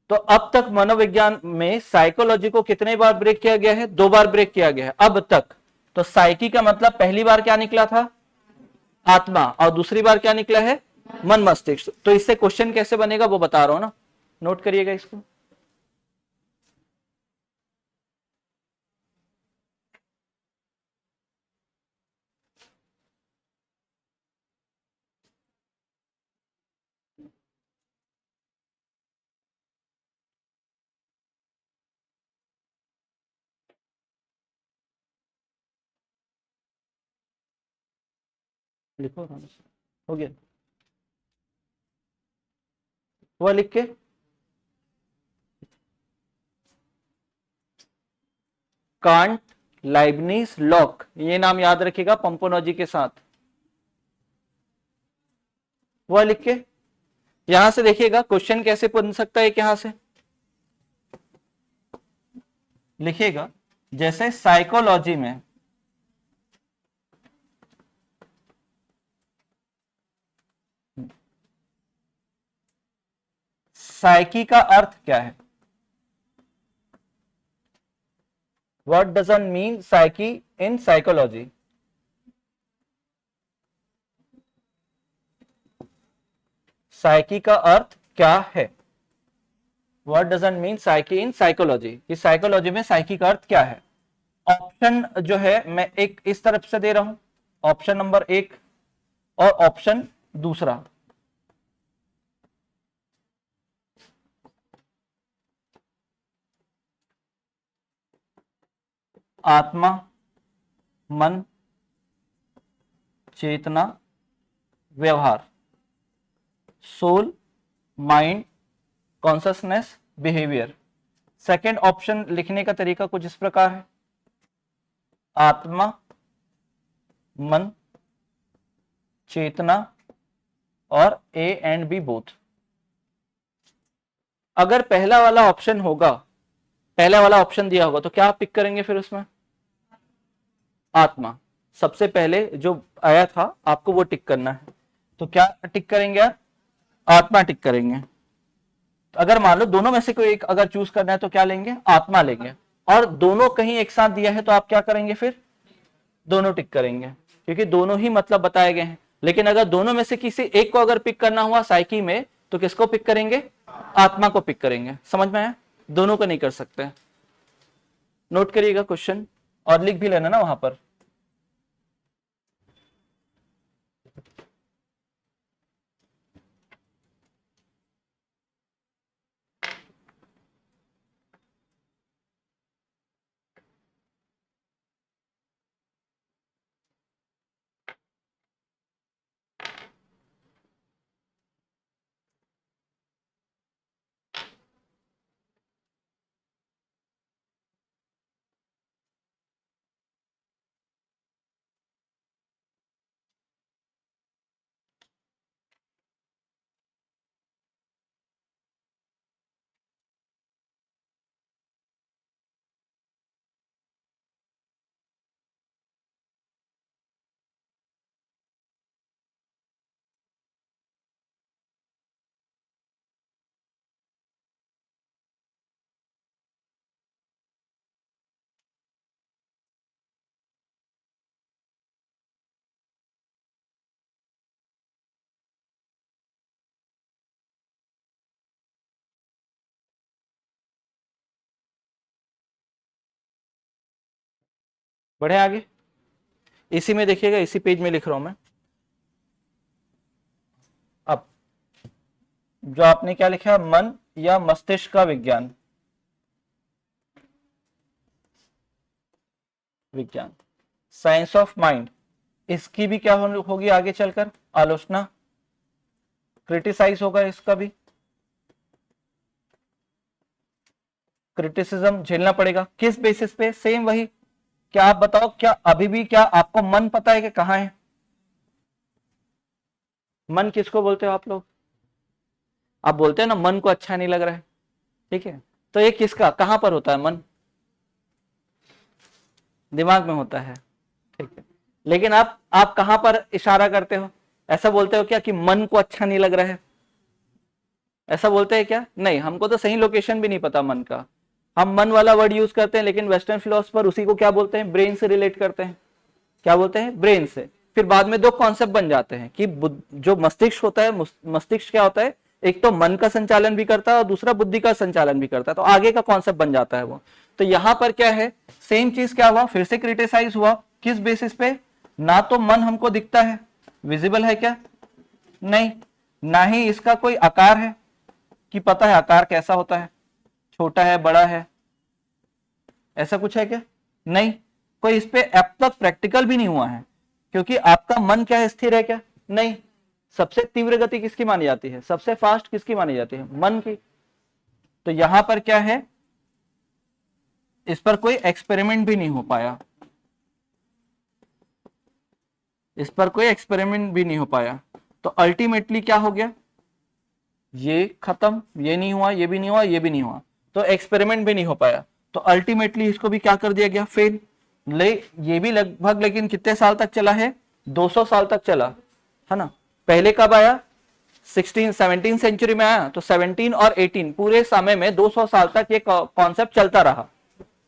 तो अब तक मनोविज्ञान में साइकोलॉजी को कितने बार ब्रेक किया गया है? 2 बार ब्रेक किया गया है अब तक। तो साइकी का मतलब पहली बार क्या निकला था? आत्मा। और दूसरी बार क्या निकला है? मन मस्तिष्क। तो इससे क्वेश्चन कैसे बनेगा वो बता रहा हूं ना, नोट करिएगा इसको। लिखो, हो गया वह लिख के। कांट, लाइबनीज, लॉक, ये नाम याद रखिएगा पंपोनॉजी के साथ। वह लिख के यहां से देखिएगा क्वेश्चन कैसे बन सकता है। यहां से लिखिएगा, जैसे साइकोलॉजी में साइकी का अर्थ क्या है? What doesn't mean psyche in psychology? Psyche का अर्थ क्या है? What doesn't mean psyche in psychology, कि साइकोलॉजी में साइकी का अर्थ क्या है? ऑप्शन जो है मैं एक इस तरफ से दे रहा हूं, ऑप्शन नंबर 1 और ऑप्शन दूसरा। आत्मा, मन, चेतना, व्यवहार, soul, mind, consciousness, behaviour. Second option लिखने का तरीका कुछ इस प्रकार है, आत्मा, मन, चेतना और ए एंड बी बोथ। अगर पहला वाला ऑप्शन होगा, पहला वाला ऑप्शन दिया होगा तो क्या आप पिक करेंगे फिर उसमें? आत्मा सबसे पहले जो आया था आपको वो टिक करना है, तो क्या टिक करेंगे आप? आत्मा टिक करेंगे। अगर मान लो दोनों में से कोई एक अगर चूज करना है तो क्या लेंगे? आत्मा लेंगे। और दोनों कहीं एक साथ दिया है तो आप क्या करेंगे फिर? दोनों टिक करेंगे, क्योंकि दोनों ही मतलब बताए गए हैं। लेकिन अगर दोनों में से किसी एक को अगर पिक करना हुआ साइकी में तो किसको पिक करेंगे? आत्मा को पिक करेंगे। समझ में आया? दोनों को नहीं कर सकते। नोट करिएगा क्वेश्चन और लिख भी लेना ना वहां पर। बढ़े आगे। इसी में देखिएगा, इसी पेज में लिख रहा हूं मैं। अब जो आपने क्या लिखा, मन या मस्तिष्क का विज्ञान, विज्ञान, साइंस ऑफ माइंड, इसकी भी क्या होगी आगे चलकर? आलोचना, क्रिटिसाइज होगा इसका भी, क्रिटिसिज्म झेलना पड़ेगा। किस बेसिस पे? सेम वही। क्या आप बताओ, क्या अभी भी क्या आपको मन पता है कि कहां है? मन किसको बोलते हो आप लोग? आप बोलते हैं ना मन को अच्छा नहीं लग रहा है, ठीक है, तो ये किसका, कहां पर होता है मन? दिमाग में होता है, ठीक है। लेकिन आप कहां पर इशारा करते हो? ऐसा बोलते हो क्या कि मन को अच्छा नहीं लग रहा है? ऐसा बोलते हैं क्या? नहीं, हमको तो सही लोकेशन भी नहीं पता मन का। हम मन वाला वर्ड यूज करते हैं, लेकिन वेस्टर्न फिलोसफर उसी को क्या बोलते हैं? ब्रेन से रिलेट करते हैं। क्या बोलते हैं? ब्रेन से। फिर बाद में दो कॉन्सेप्ट बन जाते हैं कि जो मस्तिष्क होता है, मस्तिष्क क्या होता है? एक तो मन का संचालन भी करता है और दूसरा बुद्धि का संचालन भी करता है, तो आगे का कॉन्सेप्ट बन जाता है वो। तो यहां पर क्या है, सेम चीज क्या हुआ, फिर से क्रिटिसाइज हुआ। किस बेसिस पे? ना तो मन हमको दिखता है, विजिबल है क्या? नहीं। ना ही इसका कोई आकार है कि पता है आकार कैसा होता है, छोटा है, बड़ा है, ऐसा कुछ है क्या? नहीं। कोई इस पे अब तक प्रैक्टिकल भी नहीं हुआ है, क्योंकि आपका मन क्या है, स्थिर है क्या? नहीं। सबसे तीव्र गति किसकी मानी जाती है? सबसे फास्ट किसकी मानी जाती है? मन की। तो यहां पर क्या है, इस पर कोई एक्सपेरिमेंट भी नहीं हो पाया, इस पर कोई एक्सपेरिमेंट भी नहीं हो पाया। तो अल्टीमेटली क्या हो गया, ये खत्म, ये नहीं हुआ, ये भी नहीं हुआ, ये भी नहीं हुआ, तो एक्सपेरिमेंट भी नहीं हो पाया। तो अल्टीमेटली इसको भी क्या कर दिया गया, फेल। ये भी लगभग, लेकिन कितने साल तक चला है? 200 साल तक चला है ना। पहले कब आया? 17 सेंचुरी में आया, तो 17 और 18 पूरे समय में 200 साल तक ये कॉन्सेप्ट चलता रहा।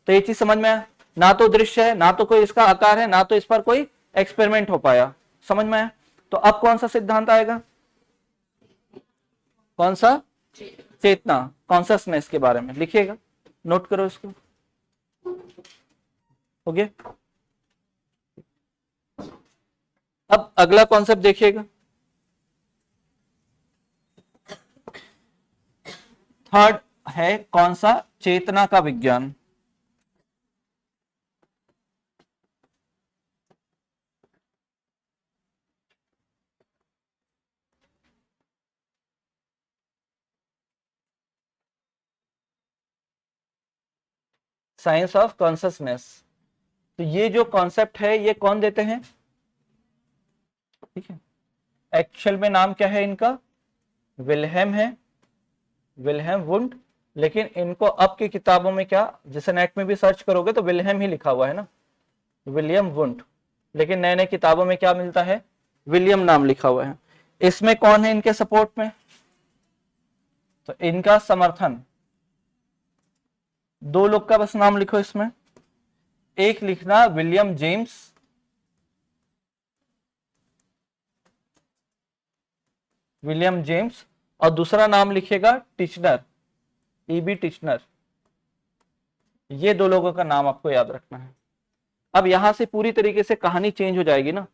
तो ये चीज समझ में आया? ना तो दृश्य है, ना तो कोई इसका आकार है, ना तो इस पर कोई एक्सपेरिमेंट हो पाया। समझ में आया? तो अब कौन सा सिद्धांत आएगा? कौन सा? चेतना, कॉन्शसनेस के बारे में लिखिएगा, नोट करो इसको। हो गया। अब अगला कॉन्सेप्ट देखिएगा, थर्ड है कौन सा? चेतना का विज्ञान। Science of consciousness. तो ये जो कॉन्सेप्ट है ये कौन देते हैं? ठीक है, एक्चुअल में नाम क्या है इनका? विल्हेम है, विल्हेम वुंड। लेकिन इनको अब की किताबों में क्या, जैसे नेट में भी सर्च करोगे तो विल्हेम ही लिखा हुआ है ना, विलियम वुंड। लेकिन नए नए किताबों में क्या मिलता है? विलियम नाम लिखा हुआ है। इसमें कौन है इनके सपोर्ट में? तो इनका समर्थन, दो लोग का बस नाम लिखो इसमें। एक लिखना विलियम जेम्स, विलियम जेम्स, और दूसरा नाम लिखेगा टिचनर, ईबी टिचनर। ये दो लोगों का नाम आपको याद रखना है। अब यहां से पूरी तरीके से कहानी चेंज हो जाएगी ना।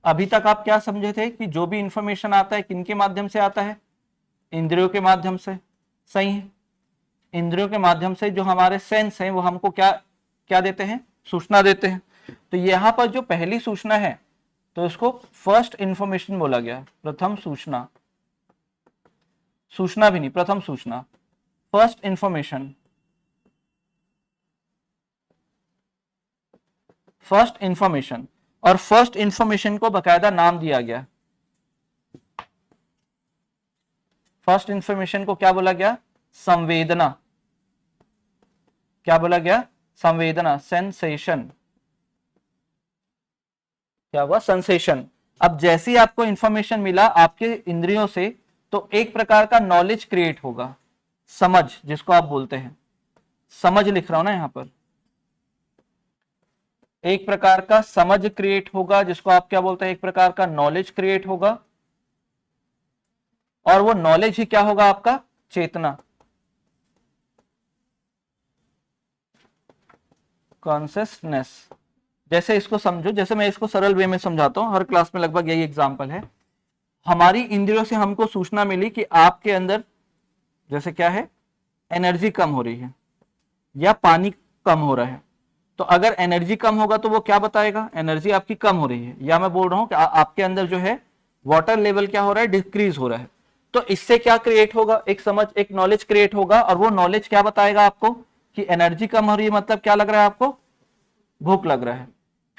अभी तक आप क्या समझे थे कि जो भी इंफॉर्मेशन आता है किनके माध्यम से आता है? इंद्रियों के माध्यम से। सही है, इंद्रियों के माध्यम से जो हमारे सेंस हैं वो हमको क्या क्या देते हैं? सूचना देते हैं। तो यहां पर जो पहली सूचना है तो इसको फर्स्ट इंफॉर्मेशन बोला गया है, प्रथम सूचना। सूचना भी नहीं, प्रथम सूचना, फर्स्ट इंफॉर्मेशन, फर्स्ट इंफॉर्मेशन। और फर्स्ट इंफॉर्मेशन को बकायदा नाम दिया गया। फर्स्ट इंफॉर्मेशन को क्या बोला गया? संवेदना। क्या बोला गया? संवेदना, सेंसेशन। क्या हुआ? सेंसेशन। अब जैसे ही आपको इंफॉर्मेशन मिला आपके इंद्रियों से तो एक प्रकार का नॉलेज क्रिएट होगा, समझ जिसको आप बोलते हैं, समझ लिख रहा हूं ना यहां पर। एक प्रकार का समझ क्रिएट होगा जिसको आप क्या बोलते हैं? एक प्रकार का नॉलेज क्रिएट होगा। और वो नॉलेज ही क्या होगा? आपका चेतना, कॉन्शियसनेस। जैसे इसको समझो, जैसे मैं इसको सरल वे में समझाता हूं, हर क्लास में लगभग यही एग्जांपल है। हमारी इंद्रियों से हमको सूचना मिली कि आपके अंदर जैसे क्या है, एनर्जी कम हो रही है या पानी कम हो रहा है। तो अगर एनर्जी कम होगा तो वो क्या बताएगा? एनर्जी आपकी कम हो रही है। या मैं बोल रहा हूं कि आपके अंदर जो है वाटर लेवल क्या हो रहा है? डिक्रीज हो रहा है। तो इससे क्या क्रिएट होगा? एक समझ, एक नॉलेज क्रिएट होगा। और वो नॉलेज क्या बताएगा आपको कि एनर्जी कम हो रही है, मतलब क्या लग रहा है आपको? भूख लग रहा है।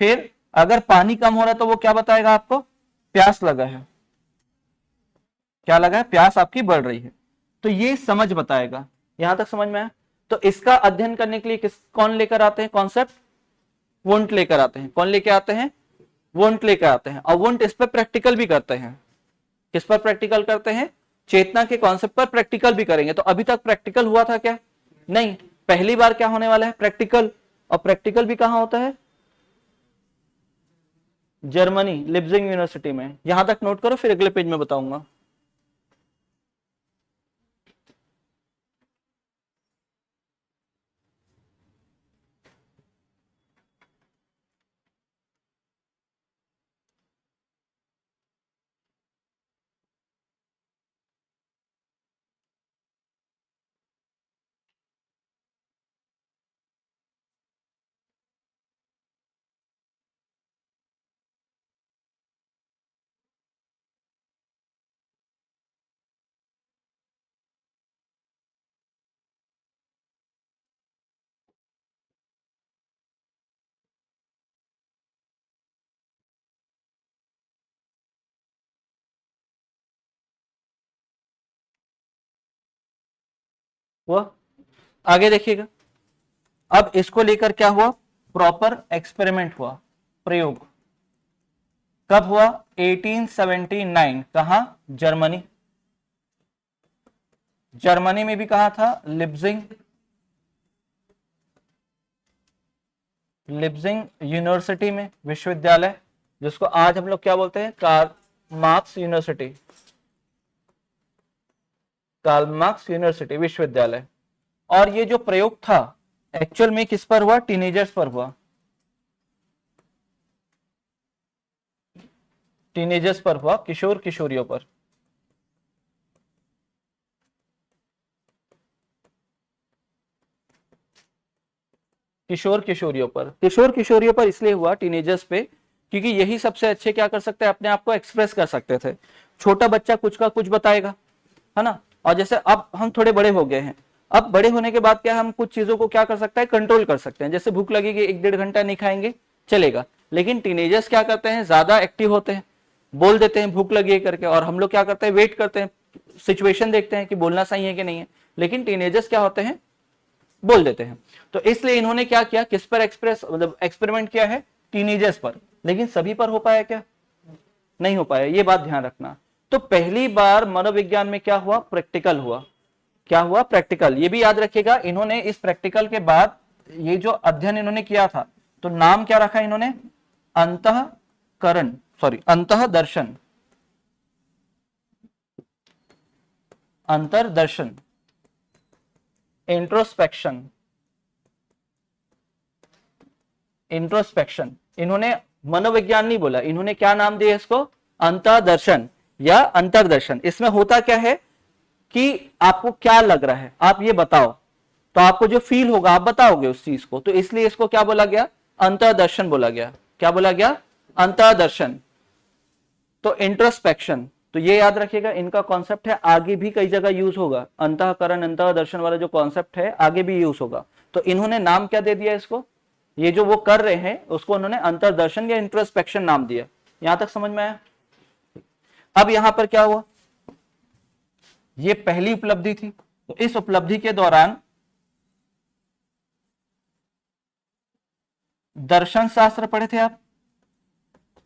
फिर अगर पानी कम हो रहा है तो वो क्या बताएगा आपको? प्यास लगा है। क्या लगा है? प्यास आपकी बढ़ रही है। तो ये समझ बताएगा। यहां तक समझ में आया? तो इसका अध्ययन करने के लिए कौन लेकर आते हैं कॉन्सेप्ट? वुंट लेकर आते हैं। कौन लेके आते हैं? वुंट लेकर आते हैं। और वुंट इस पर प्रैक्टिकल भी करते हैं। किस पर प्रैक्टिकल करते हैं? चेतना के कॉन्सेप्ट पर प्रैक्टिकल भी करेंगे। तो अभी तक प्रैक्टिकल हुआ था क्या? नहीं। पहली बार क्या होने वाला है? प्रैक्टिकल। और प्रैक्टिकल भी कहां होता है? जर्मनी, लिप्जिंग यूनिवर्सिटी में। यहां तक नोट करो, फिर अगले पेज में बताऊंगा। हुआ? आगे देखिएगा। अब इसको लेकर क्या हुआ? प्रॉपर एक्सपेरिमेंट हुआ, प्रयोग। कब हुआ? 1879। कहां? जर्मनी। जर्मनी में भी कहा था, लिप्जिंग, लिप्जिंग यूनिवर्सिटी में, विश्वविद्यालय, जिसको आज हम लोग क्या बोलते हैं, Karl Marx university, Karl Marx university विश्वविद्यालय। और ये जो प्रयोग था एक्चुअल में किस पर हुआ, टीनेजर्स पर हुआ, टीनेजर्स पर हुआ, किशोर किशोरियों पर। किशोर किशोरियों पर, किशोर किशोरियों पर इसलिए हुआ, टीनेजर्स पे, क्योंकि यही सबसे अच्छे क्या कर सकते हैं, अपने आप को एक्सप्रेस कर सकते थे। छोटा बच्चा कुछ का कुछ बताएगा, है ना। और जैसे अब हम थोड़े बड़े हो गए हैं, अब बड़े होने के बाद क्या हम कुछ चीजों को क्या कर सकते हैं, कंट्रोल कर सकते हैं। जैसे भूख लगेगी, 1-1.5 घंटा नहीं खाएंगे चलेगा, लेकिन टीनेजर्स क्या करते हैं, ज्यादा एक्टिव होते हैं, बोल देते हैं भूख लगी है करके, और हम लोग क्या करते हैं, वेट करते हैं, सिचुएशन देखते हैं कि बोलना सही है कि नहीं है। लेकिन टीनेजर्स क्या होते हैं, बोल देते हैं। तो इसलिए इन्होंने क्या किया, किस पर एक्सप्रेस मतलब एक्सपेरिमेंट किया है, टीनेजर्स पर। लेकिन सभी पर हो पाया क्या, नहीं हो पाया, ये बात ध्यान रखना। तो पहली बार मनोविज्ञान में क्या हुआ, प्रैक्टिकल हुआ। क्या हुआ, प्रैक्टिकल। ये भी याद रखिएगा, इन्होंने इस प्रैक्टिकल के बाद ये जो अध्ययन इन्होंने किया था, तो नाम क्या रखा इन्होंने, अंतःकरण, सॉरी अंतःदर्शन, अंतर्दर्शन, इंट्रोस्पेक्शन, इंट्रोस्पेक्शन। इन्होंने मनोविज्ञान नहीं बोला, इन्होंने क्या नाम दिया इसको, अंतर्दर्शन या अंतर्दर्शन। इसमें होता क्या है कि आपको क्या लग रहा है आप ये बताओ, तो आपको जो फील होगा आप बताओगे उस चीज को, तो इसलिए इसको क्या बोला गया, अंतर्दर्शन बोला गया। क्या बोला गया, अंतर्दर्शन। तो इंट्रोस्पेक्शन, तो ये याद रखिएगा, इनका कॉन्सेप्ट है, आगे भी कई जगह यूज होगा। अंतःकरण अंतर्दर्शन वाला जो कॉन्सेप्ट है आगे भी यूज होगा। तो इन्होंने नाम क्या दे दिया इसको, ये जो वो कर रहे हैं उसको उन्होंने अंतर्दर्शन या इंट्रोस्पेक्शन नाम दिया। यहां तक समझ में आया। अब यहां पर क्या हुआ, ये पहली उपलब्धि थी, तो इस उपलब्धि के दौरान दर्शन शास्त्र पढ़े थे आप,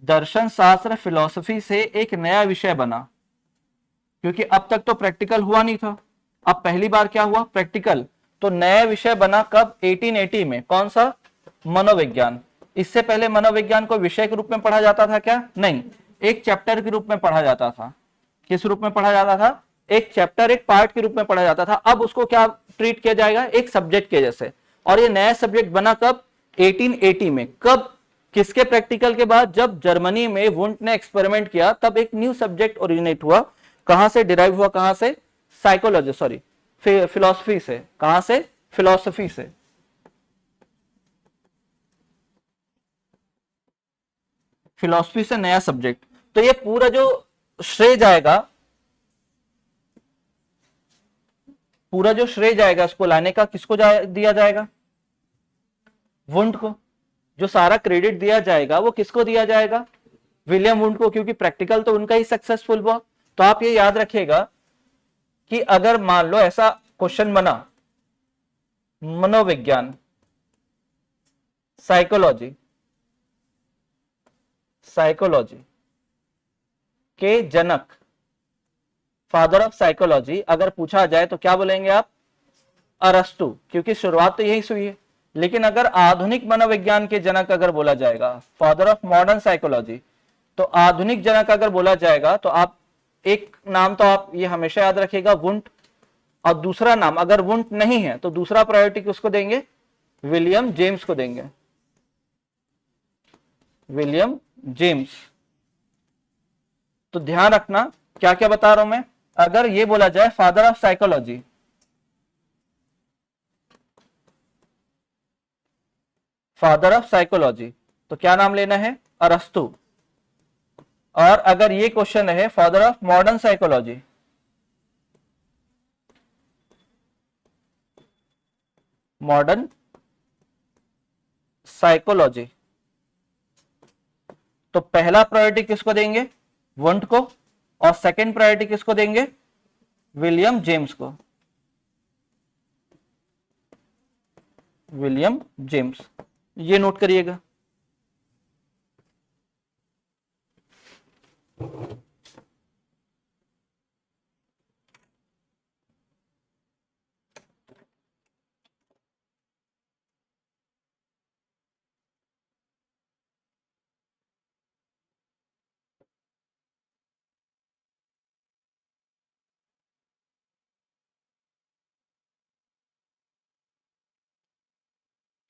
दर्शन शास्त्र फिलॉसफी से एक नया विषय बना, क्योंकि अब तक तो प्रैक्टिकल हुआ नहीं था, अब पहली बार क्या हुआ, प्रैक्टिकल। तो नया विषय बना कब, 1880 में, कौन सा, मनोविज्ञान। इससे पहले मनोविज्ञान को विषय के रूप में पढ़ा जाता था क्या, नहीं, एक चैप्टर के रूप में पढ़ा जाता था। किस रूप में पढ़ा जाता था, एक चैप्टर, एक पार्ट के रूप में पढ़ा जाता था। अब उसको क्या ट्रीट किया जाएगा, एक सब्जेक्ट के जैसे। और ये नया सब्जेक्ट बना कब, 1880 में। कब, किसके प्रैक्टिकल के बाद, जब जर्मनी में वुंट ने एक्सपेरिमेंट किया, तब एक न्यू सब्जेक्ट ओरिजिनेट हुआ। कहां से डिराइव हुआ, कहां से, साइकोलॉजी, सॉरी फिलॉसफी से। कहां से, फिलॉसफी से। फिलॉसफी से नया सब्जेक्ट। तो ये पूरा जो श्रेय जाएगा, पूरा जो श्रेय जाएगा इसको लाने का, किसको दिया जाएगा, वुंट को। जो सारा क्रेडिट दिया जाएगा वो किसको दिया जाएगा, विलियम वुंट को, क्योंकि प्रैक्टिकल तो उनका ही सक्सेसफुल हुआ। तो आप ये याद रखिएगा कि अगर मान लो ऐसा क्वेश्चन बना, मनोविज्ञान, साइकोलॉजी, साइकोलॉजी के जनक, फादर ऑफ साइकोलॉजी अगर पूछा जाए तो क्या बोलेंगे आप, अरस्तु, क्योंकि शुरुआत तो यही हुई है। लेकिन अगर आधुनिक मनोविज्ञान के जनक अगर बोला जाएगा, फादर ऑफ मॉडर्न साइकोलॉजी, तो आधुनिक जनक अगर बोला जाएगा, तो आप एक नाम तो आप ये हमेशा याद रखिएगा, वुंट। और दूसरा नाम अगर वुंट नहीं है तो दूसरा प्रायोरिटी किसको देंगे, विलियम जेम्स को देंगे, विलियम जेम्स। तो ध्यान रखना क्या क्या बता रहा हूं मैं। अगर ये बोला जाए father of psychology, father of psychology, तो क्या नाम लेना है, अरस्तु। और अगर ये क्वेश्चन है father of modern psychology, modern psychology, तो पहला प्रायोरिटी किसको देंगे, वुंट को, और सेकंड प्रायोरिटी किसको देंगे, विलियम जेम्स को, विलियम जेम्स। ये नोट करिएगा।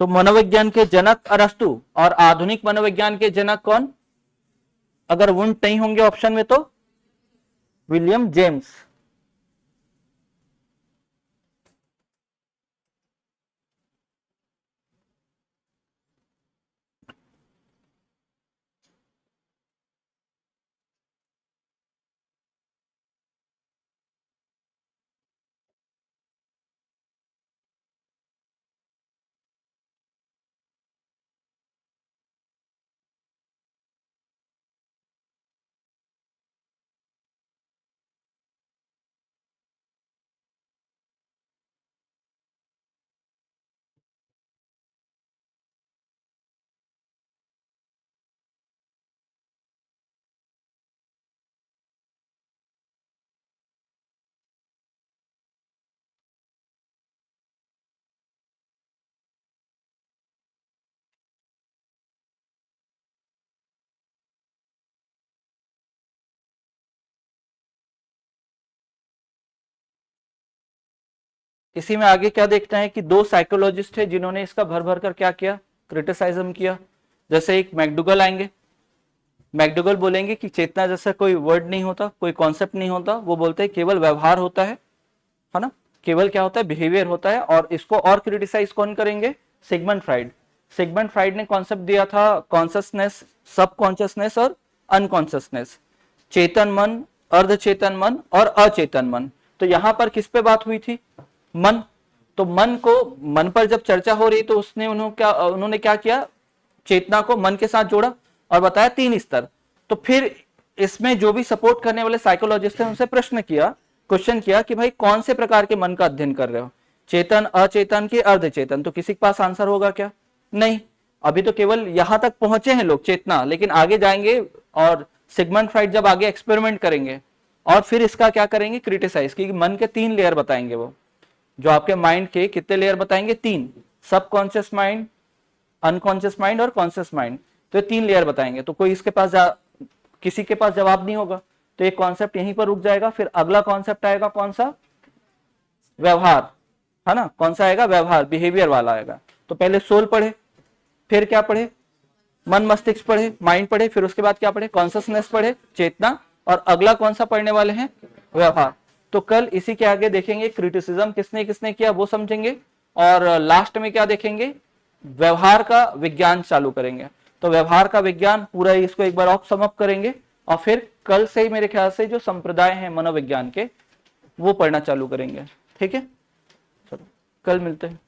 तो मनोविज्ञान के जनक अरस्तु और आधुनिक मनोविज्ञान के जनक कौन? अगर वुंट नहीं होंगे ऑप्शन में तो विलियम जेम्स। इसी में आगे क्या देखना है कि दो साइकोलॉजिस्ट थे जिन्होंने इसका भर भर कर क्या किया, क्रिटिसाइज्म किया। जैसे एक मैकडुगल आएंगे, मैकडुगल बोलेंगे कि चेतना जैसा कोई वर्ड नहीं होता, कोई कॉन्सेप्ट नहीं होता, वो बोलते हैं केवल व्यवहार होता है ना, केवल क्या होता है, बिहेवियर होता है। और इसको और क्रिटिसाइज कौन करेंगे? Sigmund Freud. सिगमंड फ्राइड ने कॉन्सेप्ट दिया था कॉन्शियसनेस, सब कॉन्शियसनेस और अनकॉन्शियसनेस, चेतन मन, अर्धचेतन मन और अचेतन मन। तो यहां पर किस पे बात हुई थी? मन। तो मन पर जब चर्चा हो रही तो उन्होंने क्या किया, चेतना को मन के साथ जोड़ा और बताया 3 स्तर। तो फिर इसमें जो भी सपोर्ट करने वाले साइकोलॉजिस्ट हैं उनसे क्वेश्चन किया कि भाई कौन से प्रकार के मन का अध्ययन कर रहे हो, चेतन, अचेतन की अर्धचेतन? तो किसी के पास आंसर होगा क्या? नहीं। अभी तो केवल यहां तक पहुंचे हैं लोग, चेतना, लेकिन आगे जाएंगे और सिगमंड फ्राइड जब आगे एक्सपेरिमेंट करेंगे और फिर इसका क्या करेंगे, क्रिटिसाइज, क्योंकि मन के 3 लेयर बताएंगे वो, जो आपके माइंड के कितने लेयर बताएंगे? 3, सब कॉन्शियस माइंड, अनकॉन्शियस माइंड और कॉन्शियस माइंड। तो 3 लेयर बताएंगे। तो कोई इसके पास किसी के पास जवाब नहीं होगा, तो एक कॉन्सेप्ट यहीं पर रुक जाएगा। फिर अगला कॉन्सेप्ट आएगा कौन सा? व्यवहार, है ना? कौन सा आएगा? व्यवहार, बिहेवियर वाला आएगा। तो पहले सोल पढ़े, फिर क्या पढ़े? मन मस्तिष्क पढ़े, माइंड पढ़े, फिर उसके बाद क्या पढ़े? कॉन्शियसनेस पढ़े, चेतना, और अगला कौन सा पढ़ने वाले हैं? व्यवहार। तो कल इसी के आगे देखेंगे क्रिटिसिज्म किसने किसने किया वो समझेंगे, और लास्ट में क्या देखेंगे? व्यवहार का विज्ञान चालू करेंगे। तो व्यवहार का विज्ञान पूरा इसको एक बार और समअप करेंगे, और फिर कल से ही मेरे ख्याल से जो संप्रदाय हैं मनोविज्ञान के वो पढ़ना चालू करेंगे। ठीक है, चलो कल मिलते हैं।